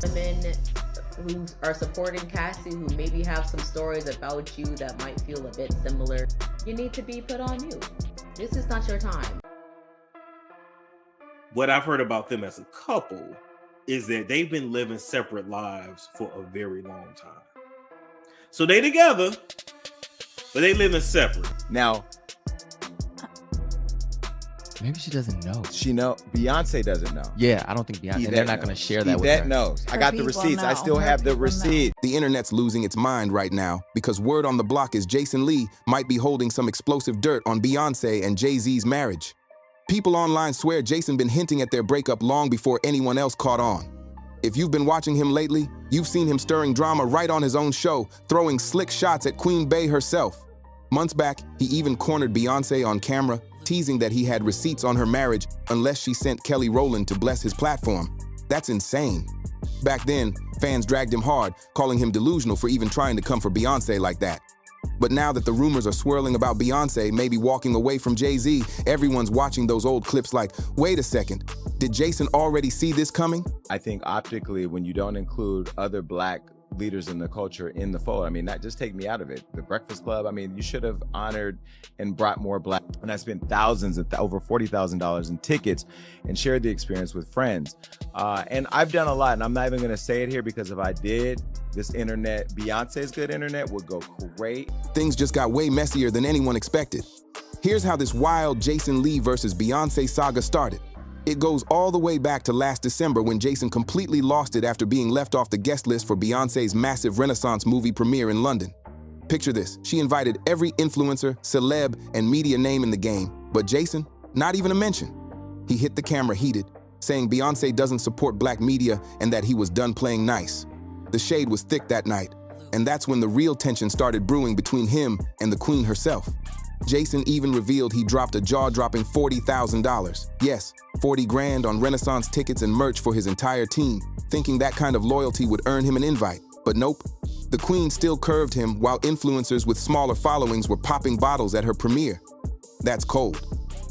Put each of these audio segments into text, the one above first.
Women who are supporting Cassie who maybe have some stories about you that might feel a bit similar, you need to be put on mute. This is not your time. What I've heard about them as a couple is that they've been living separate lives for a very long time. So they together, but they living separate. Now, maybe she doesn't know. Beyonce doesn't know. Yeah, I don't think Beyonce. And they're not going to share that with her. Knows. I got the receipts. I still have the receipt. The internet's losing its mind right now because word on the block is Jason Lee might be holding some explosive dirt on Beyonce and Jay-Z's marriage. People online swear Jason been hinting at their breakup long before anyone else caught on. If you've been watching him lately, you've seen him stirring drama right on his own show, throwing slick shots at Queen Bey herself. Months back, he even cornered Beyonce on camera, teasing that he had receipts on her marriage unless she sent Kelly Rowland to bless his platform. That's insane. Back then, fans dragged him hard, calling him delusional for even trying to come for Beyonce like that. But now that the rumors are swirling about Beyonce maybe walking away from Jay-Z, everyone's watching those old clips like, wait a second, did Jason already see this coming? I think optically, when you don't include other Black leaders in the culture in the fold, I mean, not just take me out of it. The Breakfast Club, I mean, you should have honored and brought more Black. And I spent thousands, over $40,000 in tickets and shared the experience with friends. And I've done a lot, and I'm not even going to say it here because if I did, this internet, Beyonce's good internet, would go great. Things just got way messier than anyone expected. Here's how this wild Jason Lee versus Beyonce saga started. It goes all the way back to last December when Jason completely lost it after being left off the guest list for Beyonce's massive Renaissance movie premiere in London. Picture this, she invited every influencer, celeb, and media name in the game, but Jason, not even a mention. He hit the camera heated, saying Beyonce doesn't support Black media and that he was done playing nice. The shade was thick that night, and that's when the real tension started brewing between him and the Queen herself. Jason even revealed he dropped a jaw-dropping $40,000. Yes, 40 grand on Renaissance tickets and merch for his entire team, thinking that kind of loyalty would earn him an invite. But nope, the Queen still curved him while influencers with smaller followings were popping bottles at her premiere. That's cold.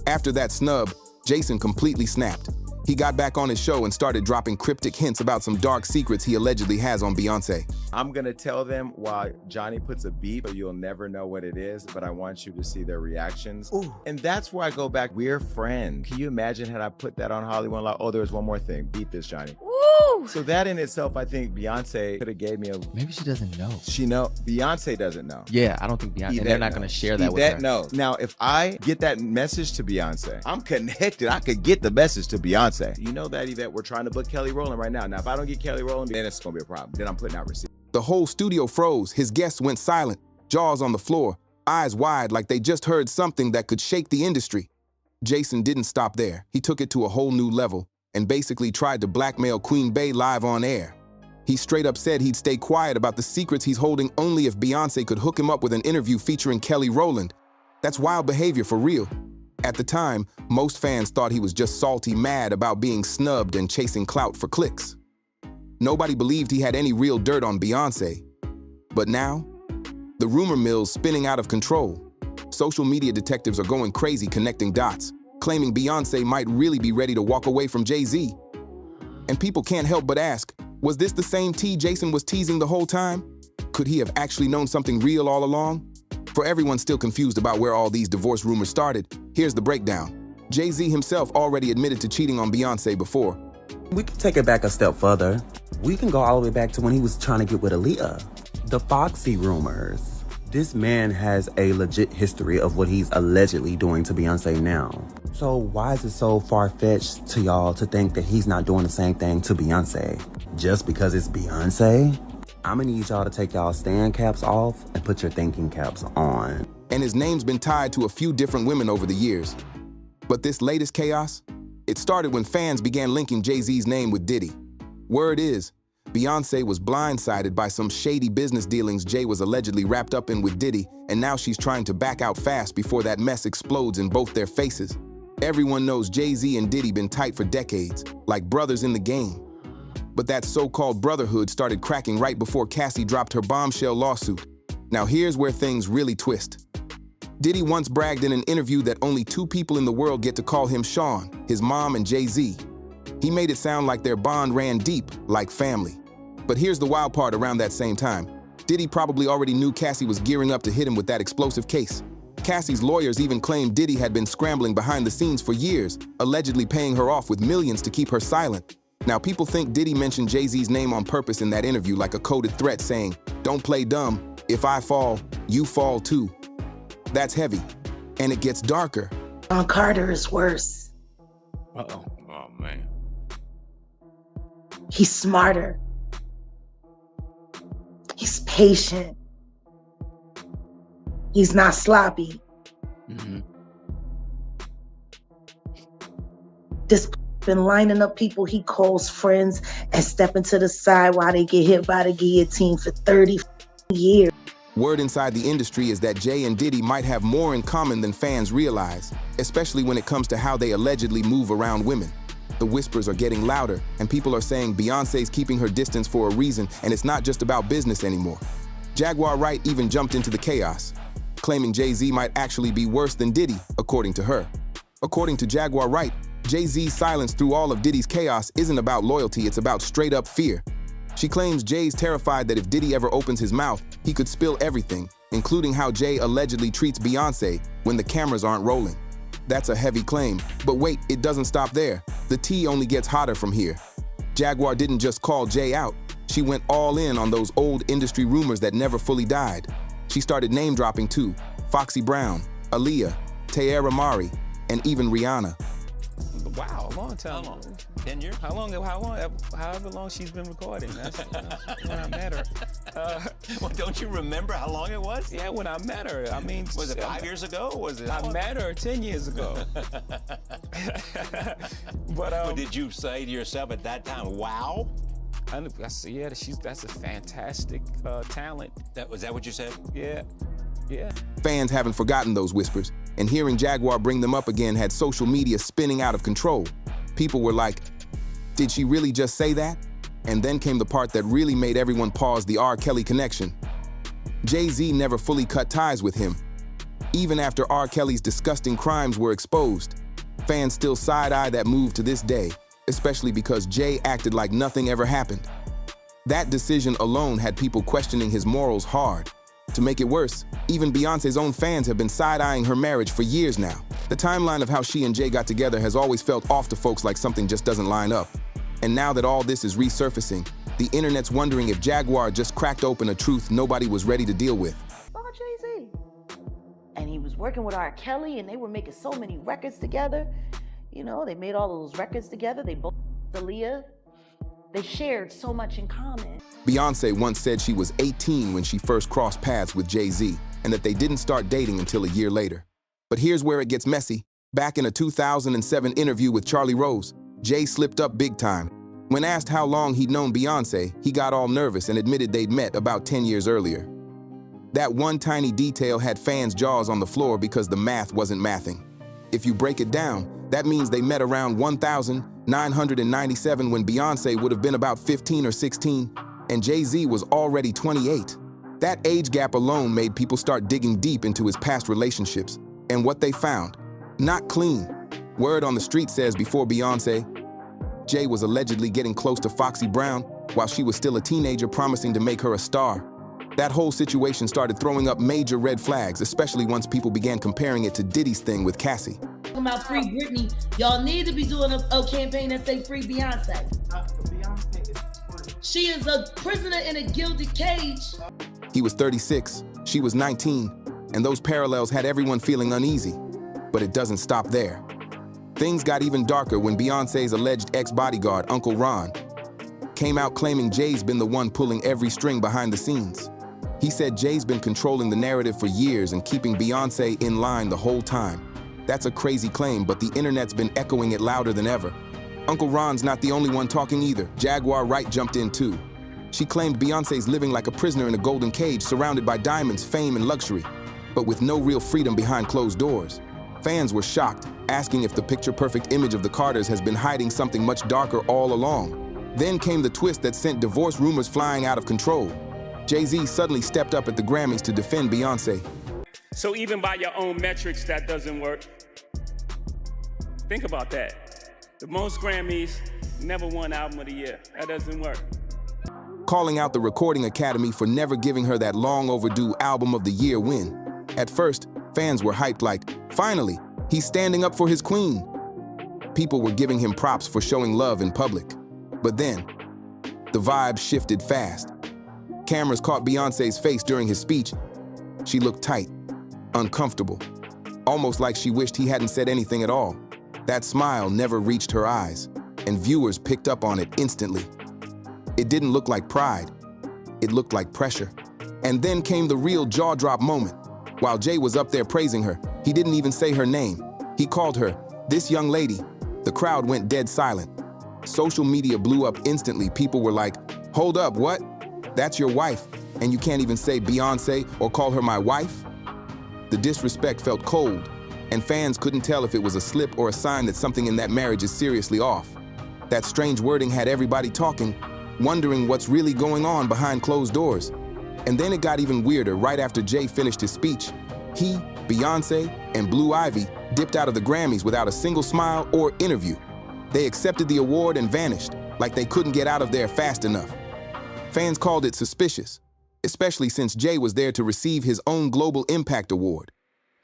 After that snub, Jason completely snapped. He got back on his show and started dropping cryptic hints about some dark secrets he allegedly has on Beyonce. I'm gonna tell them while Johnny puts a beep, so you'll never know what it is, but I want you to see their reactions. Ooh. And that's where I go back, we're friends. Can you imagine had I put that on Hollywood? Like, oh, there's one more thing, beat this, Johnny. Woo! So that in itself, I think Beyonce could have gave me a... Maybe she doesn't know. Beyonce doesn't know. Yeah, I don't think Beyonce, and they're not gonna share that with her. No. Now, if I get that message to Beyonce, I'm connected, I could get the message to Beyonce. You know that, Yvette, we're trying to book Kelly Rowland right now. Now, if I don't get Kelly Rowland, then it's gonna be a problem. Then I'm putting out receipts. The whole studio froze, his guests went silent, jaws on the floor, eyes wide like they just heard something that could shake the industry. Jason didn't stop there. He took it to a whole new level and basically tried to blackmail Queen Bey live on air. He straight up said he'd stay quiet about the secrets he's holding only if Beyonce could hook him up with an interview featuring Kelly Rowland. That's wild behavior for real. At the time, most fans thought he was just salty mad about being snubbed and chasing clout for clicks. Nobody believed he had any real dirt on Beyonce. But now, the rumor mill's spinning out of control. Social media detectives are going crazy connecting dots, claiming Beyonce might really be ready to walk away from Jay-Z. And people can't help but ask, was this the same tea Jason was teasing the whole time? Could he have actually known something real all along? For everyone still confused about where all these divorce rumors started, here's the breakdown. Jay-Z himself already admitted to cheating on Beyonce before. We can take it back a step further. We can go all the way back to when he was trying to get with Aaliyah. The Foxy rumors. This man has a legit history of what he's allegedly doing to Beyonce now. So why is it so far-fetched to y'all to think that he's not doing the same thing to Beyonce? Just because it's Beyonce? I'm gonna need y'all to take y'all stand caps off and put your thinking caps on. And his name's been tied to a few different women over the years. But this latest chaos, it started when fans began linking Jay-Z's name with Diddy. Word is, Beyonce was blindsided by some shady business dealings Jay was allegedly wrapped up in with Diddy, and now she's trying to back out fast before that mess explodes in both their faces. Everyone knows Jay-Z and Diddy been tight for decades, like brothers in the game. But that so-called brotherhood started cracking right before Cassie dropped her bombshell lawsuit. Now here's where things really twist. Diddy once bragged in an interview that only two people in the world get to call him Sean, his mom and Jay-Z. He made it sound like their bond ran deep, like family. But here's the wild part around that same time. Diddy probably already knew Cassie was gearing up to hit him with that explosive case. Cassie's lawyers even claimed Diddy had been scrambling behind the scenes for years, allegedly paying her off with millions to keep her silent. Now, people think Diddy mentioned Jay-Z's name on purpose in that interview like a coded threat saying, "Don't play dumb. If I fall, you fall too." That's heavy. And it gets darker. Carter is worse. Uh-oh. Oh, man. He's smarter. He's patient. He's not sloppy. Mm-hmm. This been lining up people he calls friends and stepping to the side while they get hit by the guillotine for 30 years. Word inside the industry is that Jay and Diddy might have more in common than fans realize, especially when it comes to how they allegedly move around women. The whispers are getting louder, and people are saying Beyonce's keeping her distance for a reason, and it's not just about business anymore. Jaguar Wright even jumped into the chaos, claiming Jay-Z might actually be worse than Diddy, according to her. According to Jaguar Wright, Jay-Z's silence through all of Diddy's chaos isn't about loyalty, it's about straight-up fear. She claims Jay's terrified that if Diddy ever opens his mouth, he could spill everything, including how Jay allegedly treats Beyonce when the cameras aren't rolling. That's a heavy claim, but wait, it doesn't stop there. The tea only gets hotter from here. Jaguar didn't just call Jay out, she went all in on those old industry rumors that never fully died. She started name-dropping too: Foxy Brown, Aaliyah, Tayera Mari, and even Rihanna. Wow, a long time. How long? 10 years? However long she's been recording. That's when I met her. Well, don't you remember how long it was? Yeah, when I met her. I mean, was it 5 years ago? Was it? I met her 10 years ago. But did you say to yourself at that time, wow? Yeah, that's a fantastic talent. Was that what you said? Yeah. Fans haven't forgotten those whispers, and hearing Jaguar bring them up again had social media spinning out of control. People were like, did she really just say that? And then came the part that really made everyone pause: the R. Kelly connection. Jay-Z never fully cut ties with him. Even after R. Kelly's disgusting crimes were exposed, fans still side-eye that move to this day, especially because Jay acted like nothing ever happened. That decision alone had people questioning his morals hard. To make it worse, even Beyonce's own fans have been side-eyeing her marriage for years now. The timeline of how she and Jay got together has always felt off to folks like something just doesn't line up. And now that all this is resurfacing, the internet's wondering if Jaguar just cracked open a truth nobody was ready to deal with. Oh, Jay-Z. And he was working with R. Kelly, and they were making so many records together. You know, they made all those records together. They both, Aaliyah. They shared so much in common. Beyonce once said she was 18 when she first crossed paths with Jay-Z, and that they didn't start dating until a year later. But here's where it gets messy. Back in a 2007 interview with Charlie Rose, Jay slipped up big time. When asked how long he'd known Beyonce, he got all nervous and admitted they'd met about 10 years earlier. That one tiny detail had fans' jaws on the floor because the math wasn't mathing. If you break it down, that means they met around 1997 when Beyonce would have been about 15 or 16, and Jay-Z was already 28. That age gap alone made people start digging deep into his past relationships, and what they found: not clean. Word on the street says before Beyonce, Jay was allegedly getting close to Foxy Brown while she was still a teenager, promising to make her a star. That whole situation started throwing up major red flags, especially once people began comparing it to Diddy's thing with Cassie. Talking about free Britney, y'all need to be doing a campaign that say free Beyonce. Beyonce is free. She is a prisoner in a gilded cage. He was 36, she was 19, and those parallels had everyone feeling uneasy. But it doesn't stop there. Things got even darker when Beyonce's alleged ex-bodyguard, Uncle Ron, came out claiming Jay's been the one pulling every string behind the scenes. He said Jay's been controlling the narrative for years and keeping Beyonce in line the whole time. That's a crazy claim, but the internet's been echoing it louder than ever. Uncle Ron's not the only one talking either. Jaguar Wright jumped in too. She claimed Beyonce's living like a prisoner in a golden cage, surrounded by diamonds, fame, and luxury, but with no real freedom behind closed doors. Fans were shocked, asking if the picture-perfect image of the Carters has been hiding something much darker all along. Then came the twist that sent divorce rumors flying out of control. Jay-Z suddenly stepped up at the Grammys to defend Beyonce. So even by your own metrics, that doesn't work. Think about that. The most Grammys, never won album of the year. That doesn't work. Calling out the Recording Academy for never giving her that long overdue Album of the Year win. At first, fans were hyped like, finally, he's standing up for his queen. People were giving him props for showing love in public. But then, the vibe shifted fast. Cameras caught Beyoncé's face during his speech. She looked tight, uncomfortable, almost like she wished he hadn't said anything at all. That smile never reached her eyes, and viewers picked up on it instantly. It didn't look like pride. It looked like pressure. And then came the real jaw-drop moment. While Jay was up there praising her, he didn't even say her name. He called her, "this young lady." The crowd went dead silent. Social media blew up instantly. People were like, "Hold up, what? That's your wife, and you can't even say Beyoncé or call her my wife?" The disrespect felt cold, and fans couldn't tell if it was a slip or a sign that something in that marriage is seriously off. That strange wording had everybody talking, wondering what's really going on behind closed doors. And then it got even weirder. Right after Jay finished his speech, he, Beyoncé, and Blue Ivy dipped out of the Grammys without a single smile or interview. They accepted the award and vanished, like they couldn't get out of there fast enough. Fans called it suspicious, especially since Jay was there to receive his own Global Impact Award.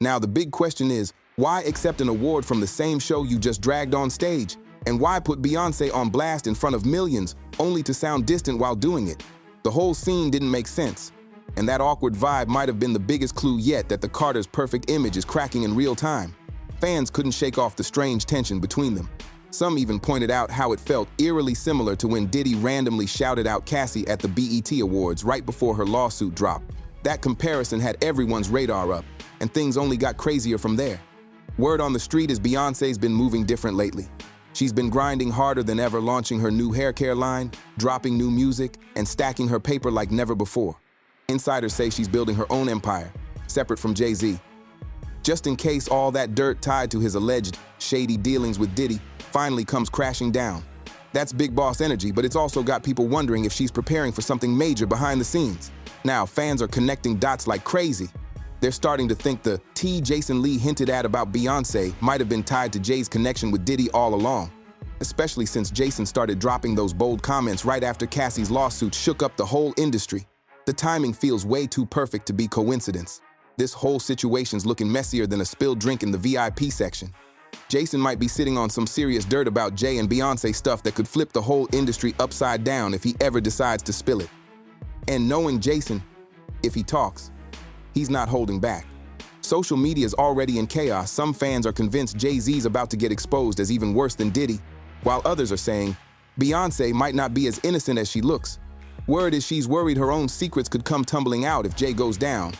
Now the big question is, why accept an award from the same show you just dragged on stage? And why put Beyoncé on blast in front of millions, only to sound distant while doing it? The whole scene didn't make sense. And that awkward vibe might have been the biggest clue yet that the Carter's perfect image is cracking in real time. Fans couldn't shake off the strange tension between them. Some even pointed out how it felt eerily similar to when Diddy randomly shouted out Cassie at the BET Awards right before her lawsuit dropped. That comparison had everyone's radar up, and things only got crazier from there. Word on the street is Beyoncé's been moving different lately. She's been grinding harder than ever, launching her new hair care line, dropping new music, and stacking her paper like never before. Insiders say she's building her own empire, separate from Jay-Z. Just in case all that dirt tied to his alleged shady dealings with Diddy finally comes crashing down. That's big boss energy, but it's also got people wondering if she's preparing for something major behind the scenes. Now, fans are connecting dots like crazy. They're starting to think the tea Jason Lee hinted at about Beyoncé might have been tied to Jay's connection with Diddy all along, especially since Jason started dropping those bold comments right after Cassie's lawsuit shook up the whole industry. The timing feels way too perfect to be coincidence. This whole situation's looking messier than a spilled drink in the VIP section. Jason might be sitting on some serious dirt about Jay and Beyoncé stuff that could flip the whole industry upside down if he ever decides to spill it. And knowing Jason, if he talks, he's not holding back. Social media's already in chaos. Some fans are convinced Jay-Z's about to get exposed as even worse than Diddy, while others are saying Beyoncé might not be as innocent as she looks. Word is she's worried her own secrets could come tumbling out if Jay goes down.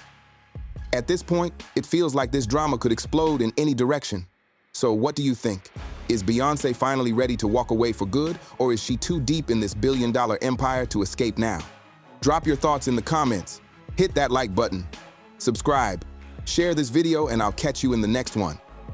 At this point, it feels like this drama could explode in any direction. So what do you think? Is Beyoncé finally ready to walk away for good, or is she too deep in this billion-dollar empire to escape now? Drop your thoughts in the comments. Hit that like button. Subscribe. Share this video, and I'll catch you in the next one.